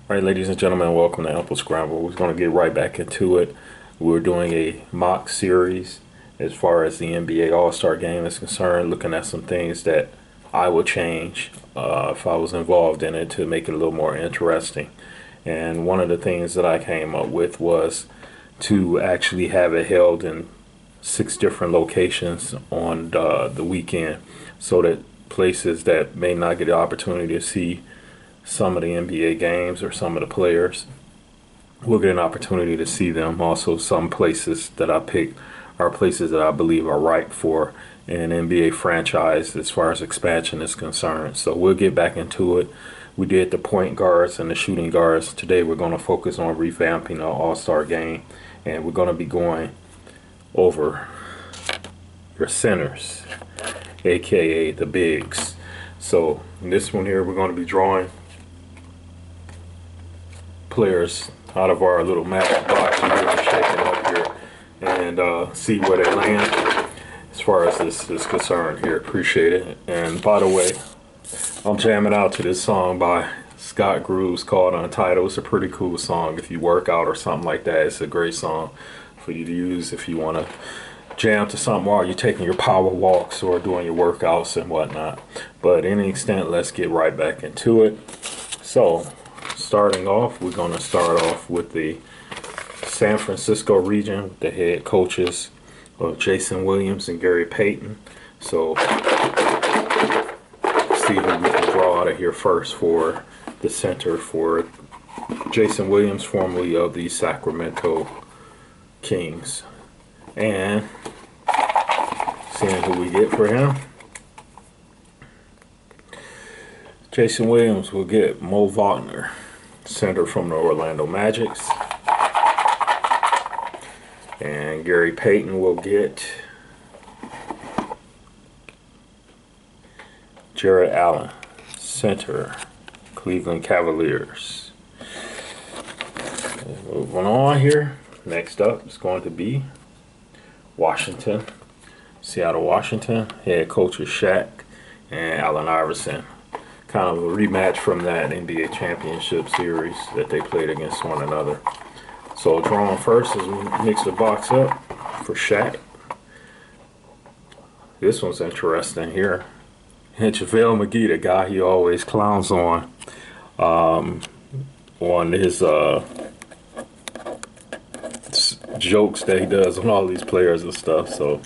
All right, ladies and gentlemen, welcome to Ample Scramble. We're going to get right back into it. We're doing a mock series as far as the NBA All-Star Game is concerned, looking at some things that I would change if I was involved in it to make it a little more interesting. And one of the things that I came up with was to actually have it held in 6 different locations on the weekend so that places that may not get the opportunity to see some of the NBA games or some of the players will get an opportunity to see them. Also, some places that I picked are places that I believe are ripe for an NBA franchise as far as expansion is concerned. So we'll get back into it. We did the point guards and the shooting guards. Today we're going to focus on revamping our All-Star game, and we're going to be going over your centers, aka the bigs. So in this one here, we're going to be drawing players out of our little magic box here and shaking up here and see where they land as far as this is concerned here. Appreciate it. And by the way, I'm jamming out to this song by Scott Grooves called Untitled. It's a pretty cool song if you work out or something like that. It's a great song for you to use if you want to jam to something while you're taking your power walks or doing your workouts and whatnot. But to any extent, let's get right back into it. So starting off, we're going to start off with the San Francisco region with the head coaches of Jason Williams and Gary Payton. So see who we can draw out of here first for the center for Jason Williams, formerly of the Sacramento Kings. And seeing who we get for him. Jason Williams will get Mo Wagner, center from the Orlando Magics. And Gary Payton will get Jarrett Allen, center, Cleveland Cavaliers. Moving on here, next up is going to be Washington, Seattle, Washington. Head coach is Shaq and Allen Iverson. Kind of a rematch from that NBA championship series that they played against one another. So drawing first as we mix the box up for Shaq. This one's interesting here. And JaVale McGee, the guy he always clowns on his jokes that he does on all these players and stuff. So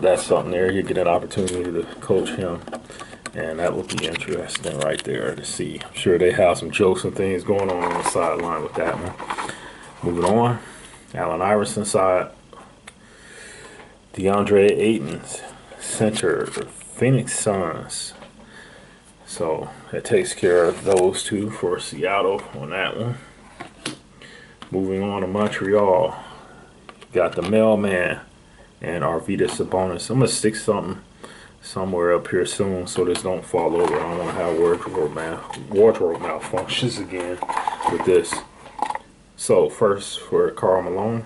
that's something there. You get an opportunity to coach him. And that will be interesting right there to see. I'm sure they have some jokes and things going on the sideline with that one. Moving on, Allen Iverson side. DeAndre Ayton's center, Phoenix Suns. So that takes care of those two for Seattle on that one. Moving on to Montreal. Got the mailman and Arvydas Sabonis. I'm going to stick something somewhere up here soon so this don't fall over. I don't want to have wardrobe malfunctions again with this. So first for Karl Malone,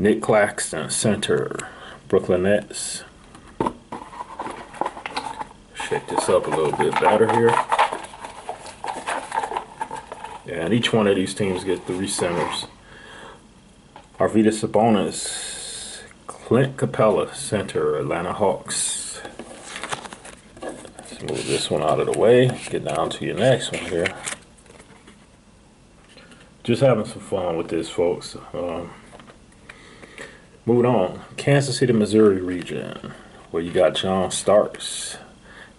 Nick Claxton, center, Brooklyn Nets. Shake this up a little bit better here. And each one of these teams get 3 centers. Arvydas Sabonis, Clint Capella, center, Atlanta Hawks. Let's move this one out of the way. Get down to your next one here. Just having some fun with this, folks. Moving on. Kansas City, Missouri region, where you got John Starks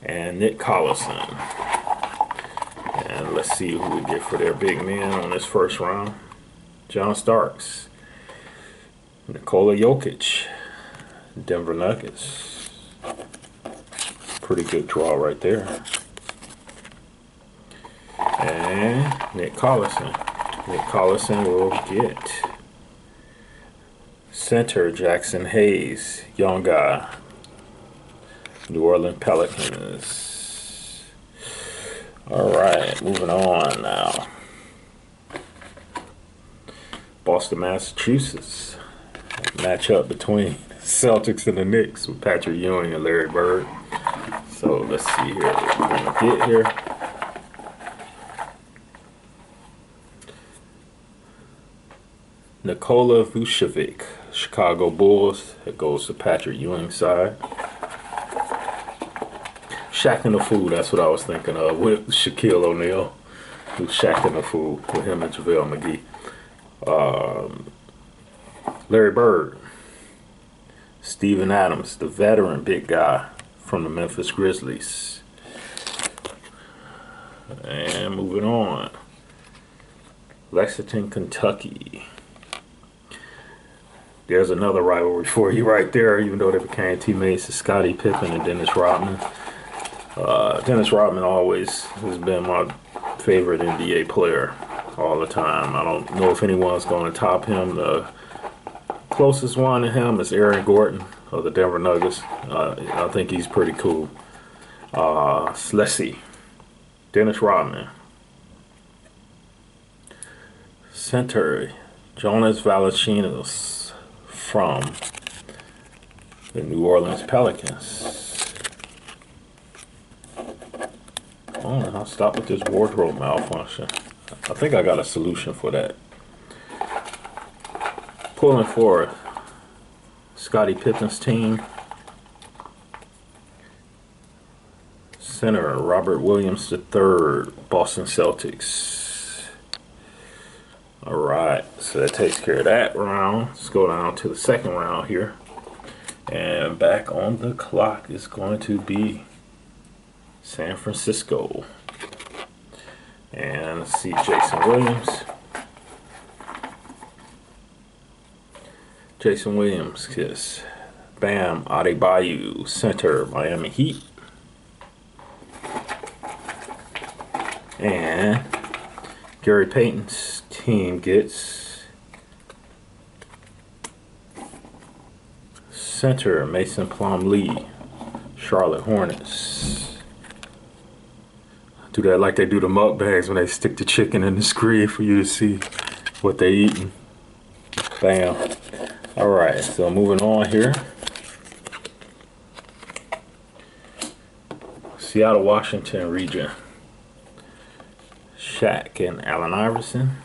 and Nick Collison. And let's see who we get for their big men on this first round. John Starks, Nikola Jokic, Denver Nuggets. Pretty good draw right there. And Nick Collison. Nick Collison will get center, Jackson Hayes, young guy, New Orleans Pelicans. All right, moving on now. Boston, Massachusetts. Matchup between Celtics and the Knicks with Patrick Ewing and Larry Bird. So let's see here what we're going to get here. Nikola Vucevic, Chicago Bulls. It goes to Patrick Ewing's side. Shaq and the Fool, that's what I was thinking of with Shaquille O'Neal. With Shaq and the Fool, with him and JaVale McGee. Larry Bird. Steven Adams, the veteran big guy from the Memphis Grizzlies. And moving on. Lexington, Kentucky. There's another rivalry for you right there, even though they became teammates, of Scottie Pippen and Dennis Rodman. Dennis Rodman always has been my favorite NBA player all the time. I don't know if anyone's going to top him. The closest one to him is Aaron Gordon of the Denver Nuggets. I think he's pretty cool. Let's see. Dennis Rodman. Center, Jonas Valanciunas from the New Orleans Pelicans. Oh, I'll stop with this wardrobe malfunction. I think I got a solution for that. Pulling for Scottie Pippen's team. Center, Robert Williams III, Boston Celtics. All right, so that takes care of that round. Let's go down to the second round here. And back on the clock is going to be San Francisco. And let's see, Jason Williams. Jason Williams, kiss. Bam Adebayo, center, Miami Heat. And Gary Payton's team gets center, Mason Plumlee, Charlotte Hornets. Do that like they do the mukbangs when they stick the chicken in the screen for you to see what they eating. Bam. All right, so moving on here. Seattle, Washington region. Shaq and Allen Iverson.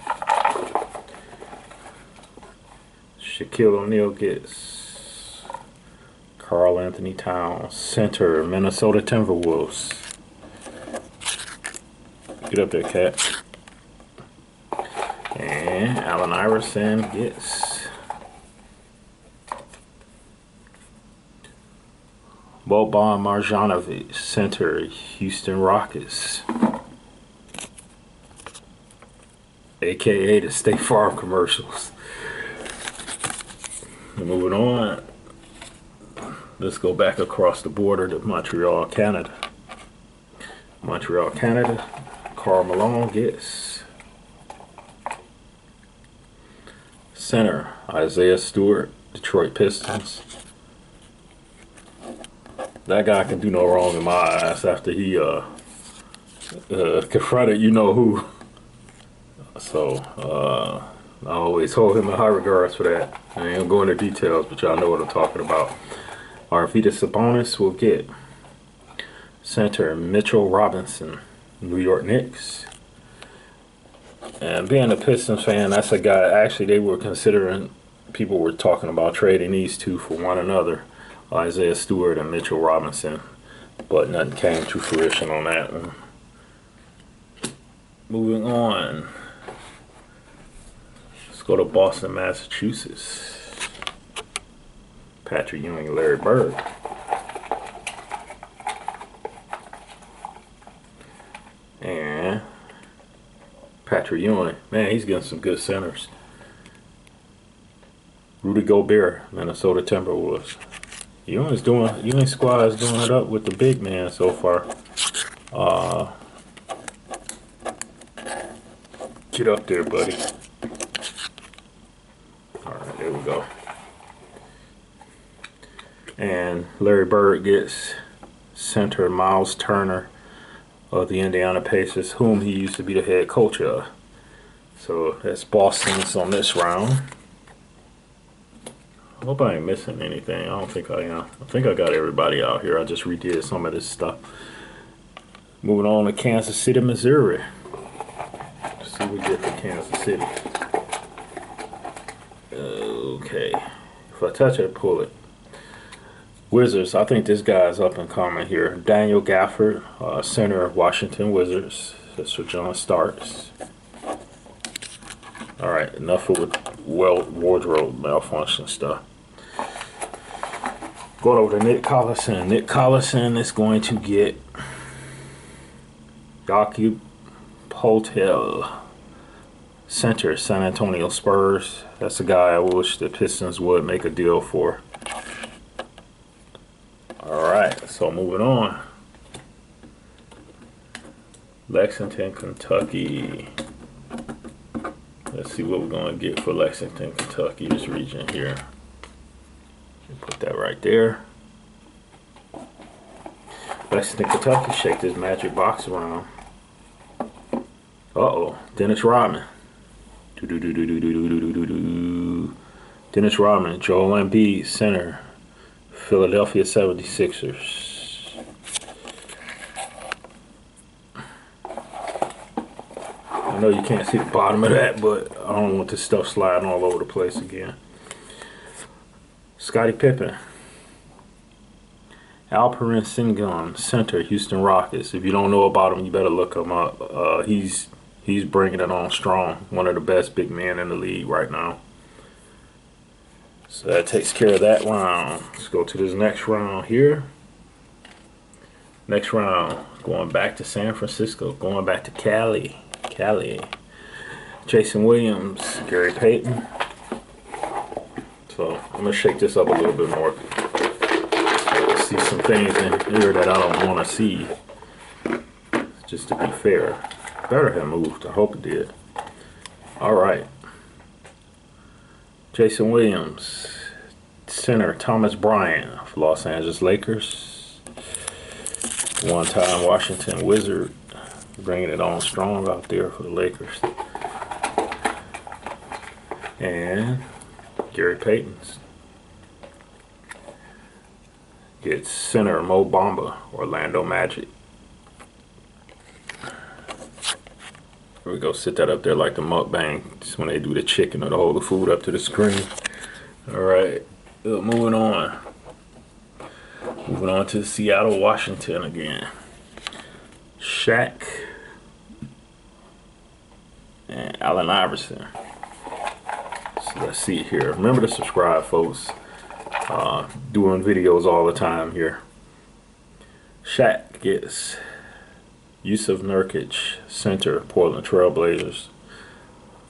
Shaquille O'Neal gets Karl Anthony Towns, center, Minnesota Timberwolves. Get up there, cat. And Allen Iverson gets Boban Marjanovic, center, Houston Rockets. AKA the State Farm commercials. Moving on. Let's go back across the border to Montreal, Canada. Montreal, Canada. Karl Malone gets center, Isaiah Stewart, Detroit Pistons. That guy can do no wrong in my eyes after he confronted you know who. So I always hold him in high regards for that. I ain't gonna go into details, but y'all know what I'm talking about. Arvydas Sabonis will get center, Mitchell Robinson, New York Knicks. And being a Pistons fan, that's a guy, actually they were considering, people were talking about trading these two for one another, Isaiah Stewart and Mitchell Robinson, but nothing came to fruition on that one. Moving on. Let's go to Boston, Massachusetts. Patrick Ewing, Larry Bird. And Patrick Ewing, man, he's getting some good centers. Rudy Gobert, Minnesota Timberwolves. Ewing's squad is doing it up with the big man so far. Get up there, buddy. All right, there we go. And Larry Bird gets center, Miles Turner of the Indiana Pacers, whom he used to be the head coach of. So that's Boston's on this round. I hope I ain't missing anything. I don't think I am. I think I got everybody out here. I just redid some of this stuff. Moving on to Kansas City, Missouri. Let's see what we get to Kansas City. Okay. If I touch it, pull it. Wizards, I think this guy's up and coming here. Daniel Gafford, center of Washington Wizards. That's where John starts. All right, enough with wardrobe malfunction stuff. Going over to Nick Collison. Nick Collison is going to get Jakob Poeltl, center, San Antonio Spurs. That's a guy I wish the Pistons would make a deal for. Alright, so moving on. Lexington, Kentucky. Let's see what we're going to get for Lexington, Kentucky, this region here. Put that right there. Lexington, Kentucky, shake this magic box around. Uh-oh, Dennis Rodman. Dennis Rodman, Joel Embiid, center, Philadelphia 76ers. I know you can't see the bottom of that, but I don't want this stuff sliding all over the place again. Scottie Pippen. Alperen Sengun, center, Houston Rockets. If you don't know about him, you better look him up. He's bringing it on strong. One of the best big men in the league right now. So that takes care of that round. Let's go to this next round here. Next round, going back to San Francisco, going back to Cali. Jason Williams, Gary Payton. So I'm gonna shake this up a little bit more. I see some things in here that I don't want to see. Just to be fair, better have moved. I hope it did. All right. Jason Williams, center, Thomas Bryant of Los Angeles Lakers. One-time Washington Wizard, bringing it on strong out there for the Lakers. And Gary Payton's gets center Mo Bamba, Orlando Magic. Here we go, sit that up there like the mukbang, just when they do the chicken or to hold the food up to the screen. All right, moving on. Moving on to Seattle, Washington again. Shaq and Allen Iverson. So let's see here. Remember to subscribe, folks. Doing videos all the time here. Shaq gets Yusuf Nurkic, center, Portland Trail Blazers.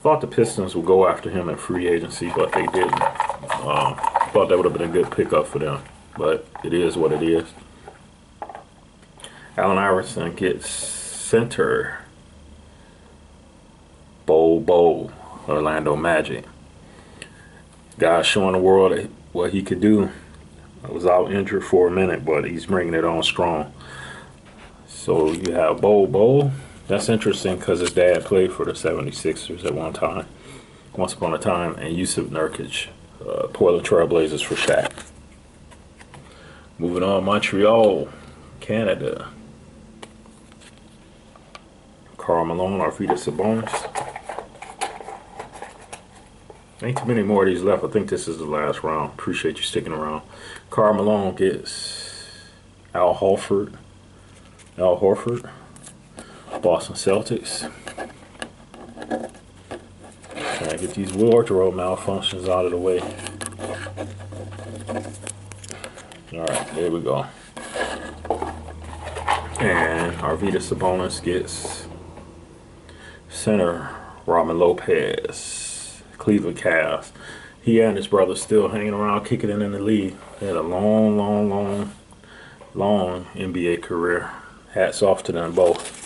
Thought the Pistons would go after him in free agency, but they didn't. Thought that would have been a good pickup for them, but it is what it is. Allen Iverson gets center, Bo, Orlando Magic. Guy showing the world what he could do. I was out injured for a minute, but he's bringing it on strong. So you have Bo. That's interesting because his dad played for the 76ers at once upon a time, and Yusuf Nurkic, Portland Trail Blazers for Shaq. Moving on, Montreal, Canada. Karl Malone, Arvydas Sabonis. Ain't too many more of these left. I think this is the last round. Appreciate you sticking around. Karl Malone gets Al Horford, Boston Celtics. Trying to get these wardrobe malfunctions out of the way. Alright, there we go. And Arvydas Sabonis gets center, Robin Lopez, Cleveland Cavs. He and his brother still hanging around, kicking it in the league. They had a long NBA career. Hats off to them both.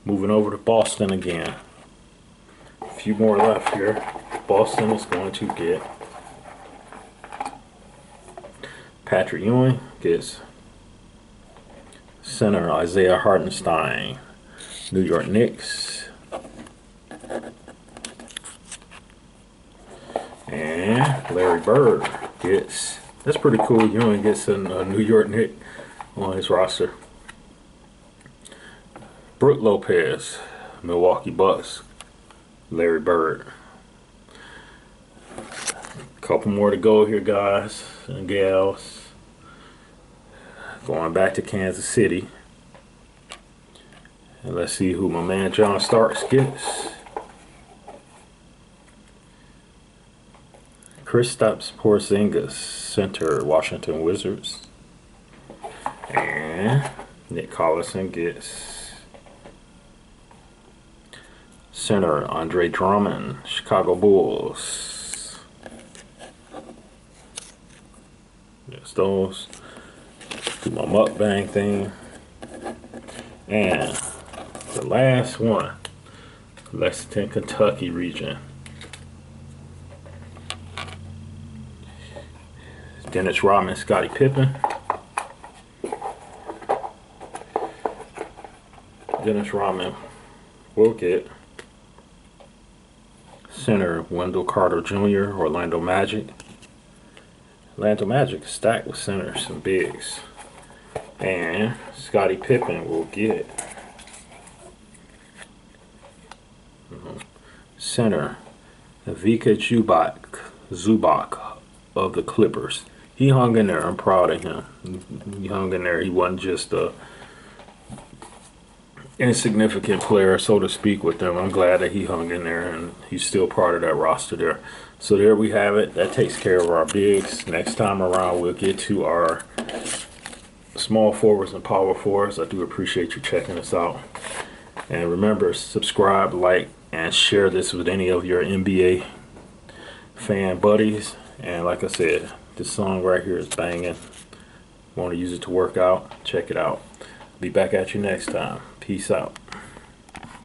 Moving over to Boston again. A few more left here. Boston is going to get Patrick Ewing, gets center Isaiah Hartenstein, New York Knicks. And Larry Bird gets, that's pretty cool, Ewing gets a New York Knicks on his roster. Brook Lopez, Milwaukee Bucks. Larry Bird. Couple more to go here, guys and gals. Going back to Kansas City. And let's see who my man John Starks gets. Kristaps Porzingis, center, Washington Wizards. And Nick Collison gets center, Andre Drummond, Chicago Bulls. Yes, those. Do my mukbang thing. And the last one, Lexington, Kentucky region. Dennis Rodman, Scottie Pippen. Dennis Rodman will get center, Wendell Carter Jr., Orlando Magic. Orlando Magic stacked with centers and bigs. And Scottie Pippen will get center, Ivica Zubac of the Clippers. He hung in there. I'm proud of him. He hung in there. He wasn't just a insignificant player, so to speak, with them. I'm glad that he hung in there, and he's still part of that roster there. So there we have it. That takes care of our bigs. Next time around, we'll get to our small forwards and power forwards. I do appreciate you checking us out. And remember, subscribe, like, and share this with any of your NBA fan buddies. And like I said, this song right here is banging. Want to use it to work out? Check it out. Be back at you next time. Peace out.